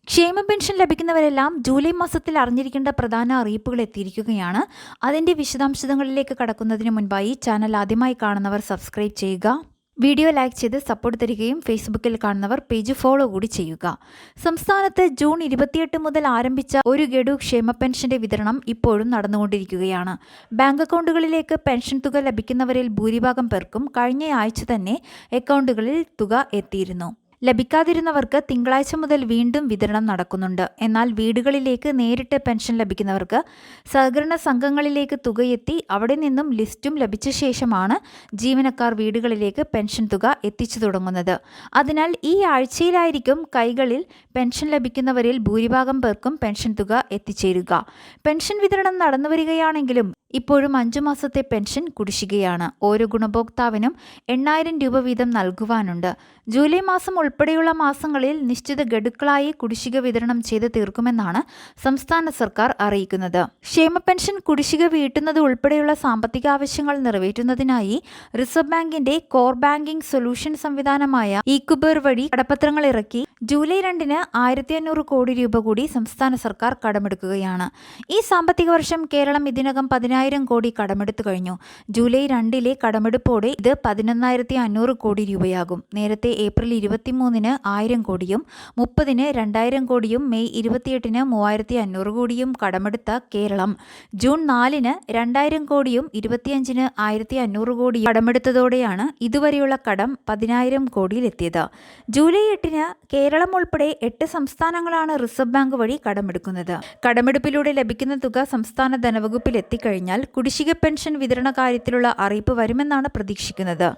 ക്ഷേമ pension ലഭിക്കുന്നവരെല്ലാം July മാസത്തിൽ അറിഞ്ഞിരിക്കേണ്ട പ്രധാന അറിയിപ്പുകൾ എത്തിയിരിക്കുകയാണ്. അതിന്റെ വിശദാംശങ്ങളിലേക്ക് കടക്കുന്നതിന് മുൻപായി ചാനൽ ആദ്യമായി കാണുന്നവർ സബ്സ്ക്രൈബ് ചെയ്യുക. വീഡിയോ ലൈക്ക് ചെയ്ത് സപ്പോർട്ട് തരികയും ഫേസ്ബുക്കിൽ കാണുന്നവർ പേജ് ഫോളോ കൂടി ചെയ്യുക. സംസ്ഥാനത്ത് ജൂൺ 28 മുതൽ ആരംഭിച്ച ഒരു ഗഡു ക്ഷേമ പെൻഷന്റെ വിതരണം ഇപ്പോഴും നടന്നുകൊണ്ടിരിക്കുകയാണ്. ബാങ്ക് അക്കൗണ്ടുകളിലേക്ക് പെൻഷൻ തുക ലഭിക്കുന്നവരിൽ ഭൂരിഭാഗം പേർക്കും കഴിഞ്ഞ ആഴ്ച തന്നെ അക്കൗണ്ടുകളിൽ തുക എത്തിയിരുന്നു. ലഭിക്കാതിരുന്നവർക്ക് തിങ്കളാഴ്ച മുതൽ വീണ്ടും വിതരണം നടക്കുന്നുണ്ട്. എന്നാൽ വീടുകളിലേക്ക് നേരിട്ട് പെൻഷൻ ലഭിക്കുന്നവർക്ക് സഹകരണ സംഘങ്ങളിലേക്ക് തുകയെത്തി അവിടെ നിന്നും ലിസ്റ്റും ലഭിച്ച ശേഷമാണ് ജീവനക്കാർ വീടുകളിലേക്ക് പെൻഷൻ തുക എത്തിച്ചു തുടങ്ങുന്നത്. അതിനാൽ ഈ ആഴ്ചയിലായിരിക്കും കൈകളിൽ പെൻഷൻ ലഭിക്കുന്നവരിൽ ഭൂരിഭാഗം പേർക്കും പെൻഷൻ തുക എത്തിച്ചേരുക. പെൻഷൻ വിതരണം നടന്നുവരികയാണെങ്കിലും ഇപ്പോഴും 5 മാസത്തെ പെൻഷൻ കുടിശ്ശികയാണ്. ഓരോ ഗുണഭോക്താവിനും 8,000 രൂപ വീതം നൽകുവാനുണ്ട്. ജൂലൈ മാസം ഉൾപ്പെടെയുള്ള മാസങ്ങളിൽ നിശ്ചിത ഗഡുക്കളായി കുടിശ്ശിക വിതരണം ചെയ്ത് തീർക്കുമെന്നാണ് സംസ്ഥാന സർക്കാർ അറിയിക്കുന്നത്. ക്ഷേമ പെൻഷൻ കുടിശ്ശിക വീട്ടുന്നത് ഉൾപ്പെടെയുള്ള സാമ്പത്തിക ആവശ്യങ്ങൾ നിറവേറ്റുന്നതിനായി റിസർവ് ബാങ്കിന്റെ കോർ ബാങ്കിംഗ് സൊല്യൂഷൻ സംവിധാനമായ ഇക്ബർ വഴി കടപ്പത്രങ്ങൾ ഇറക്കി. ജൂലൈ 2-ന് 1,500 കോടി രൂപ കൂടി സംസ്ഥാന സർക്കാർ കടമെടുക്കുകയാണ്. ഈ സാമ്പത്തിക വർഷം കേരളം ഇതിനകം 10,000 കോടി കടമെടുത്തു കഴിഞ്ഞു. ജൂലൈ 2-ലെ കടമെടുപ്പോടെ ഇത് 11,500 കോടി രൂപയാകും. നേരത്തെ ഏപ്രിൽ 23-ന് 1,000 കോടിയും 30-ന് 2,000 കോടിയും മെയ് 28-ന് 3,500 കോടിയും കടമെടുത്ത കേരളം ജൂൺ 4-ന് 2,000 കോടിയും 25-ന് 1,500 കോടിയും കടമെടുത്തതോടെയാണ് ഇതുവരെയുള്ള കടം 10,000 കോടിയിലെത്തിയത്. ജൂലൈ 8-ന് കേരളം ഉൾപ്പെടെ 8 സംസ്ഥാനങ്ങളാണ് റിസർവ് ബാങ്ക് വഴി കടമെടുക്കുന്നത്. കടമെടുപ്പിലൂടെ ലഭിക്കുന്ന തുക സംസ്ഥാന ധനവകുപ്പിൽ എത്തിക്കഴിഞ്ഞാൽ കുടിശ്ശിക പെൻഷൻ വിതരണ കാര്യത്തിലുള്ള അറിയിപ്പ് വരുമെന്നാണ് പ്രതീക്ഷിക്കുന്നത്.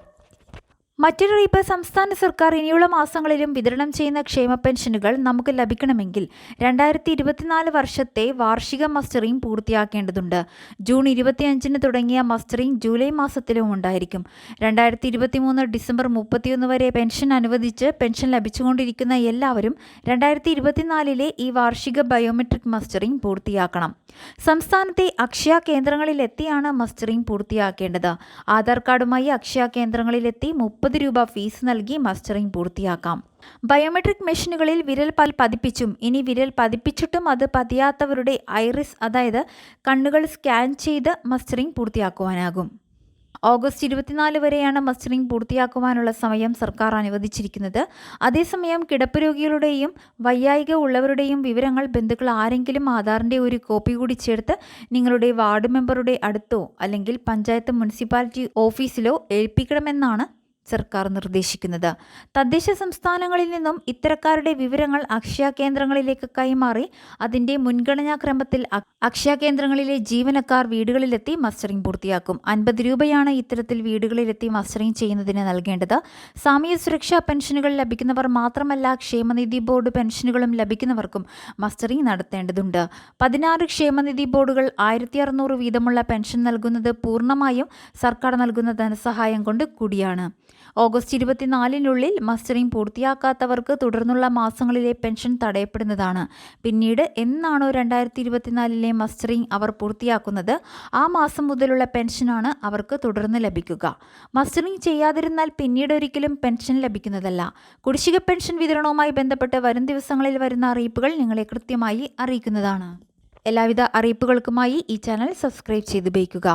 മറ്റൊരറിയിപ്പ്, സംസ്ഥാന സർക്കാർ ഇനിയുള്ള മാസങ്ങളിലും വിതരണം ചെയ്യുന്ന ക്ഷേമ പെൻഷനുകൾ നമുക്ക് ലഭിക്കണമെങ്കിൽ 2024 വർഷത്തെ വാർഷിക മസ്റ്ററിംഗ് പൂർത്തിയാക്കേണ്ടതുണ്ട്. ജൂൺ 25-ന് തുടങ്ങിയ മസ്റ്ററിംഗ് ജൂലൈ മാസത്തിലും ഉണ്ടായിരിക്കും. 2023 ഡിസംബർ 31 വരെ പെൻഷൻ അനുവദിച്ച് പെൻഷൻ ലഭിച്ചുകൊണ്ടിരിക്കുന്ന എല്ലാവരും 2024-ലെ ഈ വാർഷിക ബയോമെട്രിക് മസ്റ്ററിംഗ് പൂർത്തിയാക്കണം. സംസ്ഥാനത്തെ അക്ഷയ കേന്ദ്രങ്ങളിലെത്തിയാണ് മസ്റ്ററിംഗ് പൂർത്തിയാക്കേണ്ടത്. ആധാർ കാർഡുമായി അക്ഷയ കേന്ദ്രങ്ങളിലെത്തി 30 രൂപ ഫീസ് നൽകി മസ്റ്ററിംഗ് പൂർത്തിയാക്കാം. ബയോമെട്രിക് മെഷീനുകളിൽ വിരൽ പതിപ്പിച്ചും ഇനി വിരൽ പതിപ്പിച്ചിട്ടും അത് പതിയാത്തവരുടെ ഐറിസ് അതായത് കണ്ണുകൾ സ്കാൻ ചെയ്ത് മസ്റ്ററിംഗ് പൂർത്തിയാക്കുവാനാകും. ഓഗസ്റ്റ് 24 വരെയാണ് മസ്റ്ററിംഗ് പൂർത്തിയാക്കുവാനുള്ള സമയം സർക്കാർ അനുവദിച്ചിരിക്കുന്നത്. അതേസമയം കിടപ്പ് രോഗികളുടെയും വയ്യായിക ഉള്ളവരുടെയും വിവരങ്ങൾ ബന്ധുക്കൾ ആരെങ്കിലും ആധാറിൻ്റെ ഒരു കോപ്പി കൂടി ചേർത്ത് നിങ്ങളുടെ വാർഡ് മെമ്പറുടെ അടുത്തോ അല്ലെങ്കിൽ പഞ്ചായത്ത് മുനിസിപ്പാലിറ്റി ഓഫീസിലോ ഏൽപ്പിക്കണമെന്നാണ് സർക്കാർ നിർദ്ദേശിക്കുന്നത്. തദ്ദേശ സംസ്ഥാനങ്ങളിൽ നിന്നും ഇത്തരക്കാരുടെ വിവരങ്ങൾ അക്ഷയ കേന്ദ്രങ്ങളിലേക്ക് കൈമാറി അതിൻ്റെ മുൻഗണനാ ക്രമത്തിൽ അക്ഷയ കേന്ദ്രങ്ങളിലെ ജീവനക്കാർ വീടുകളിലെത്തി മസ്റ്ററിംഗ് പൂർത്തിയാക്കും. 50 രൂപയാണ് ഇത്തരത്തിൽ വീടുകളിലെത്തി മസ്റ്ററിംഗ് ചെയ്യുന്നതിന് നൽകേണ്ടത്. സാമൂഹ്യ സുരക്ഷാ പെൻഷനുകൾ ലഭിക്കുന്നവർ മാത്രമല്ല, ക്ഷേമനിധി ബോർഡ് പെൻഷനുകളും ലഭിക്കുന്നവർക്കും മസ്റ്ററിംഗ് നടത്തേണ്ടതുണ്ട്. 16 ക്ഷേമനിധി ബോർഡുകൾ 1,600 വീതമുള്ള പെൻഷൻ നൽകുന്നത് പൂർണ്ണമായും സർക്കാർ നൽകുന്ന ധനസഹായം കൊണ്ട് കൂടിയാണ്. ഓഗസ്റ്റ് 24-നുള്ളിൽ മസ്റ്ററിംഗ് പൂർത്തിയാക്കാത്തവർക്ക് തുടർന്നുള്ള മാസങ്ങളിലെ പെൻഷൻ തടയപ്പെടുന്നതാണ്. പിന്നീട് എന്നാണോ 2024-ലെ മസ്റ്ററിംഗ് അവർ പൂർത്തിയാക്കുന്നത് ആ മാസം മുതലുള്ള പെൻഷനാണ് അവർക്ക് തുടർന്ന് ലഭിക്കുക. മസ്റ്ററിംഗ് ചെയ്യാതിരുന്നാൽ പിന്നീട് ഒരിക്കലും പെൻഷൻ ലഭിക്കുന്നതല്ല. കുടിശ്ശിക പെൻഷൻ വിതരണവുമായി ബന്ധപ്പെട്ട് വരും ദിവസങ്ങളിൽ വരുന്ന അറിയിപ്പുകൾ നിങ്ങളെ കൃത്യമായി അറിയിക്കുന്നതാണ്. എല്ലാവിധ അറിയിപ്പുകൾക്കുമായി ഈ ചാനൽ സബ്സ്ക്രൈബ് ചെയ്ത് ഉപയോഗിക്കുക.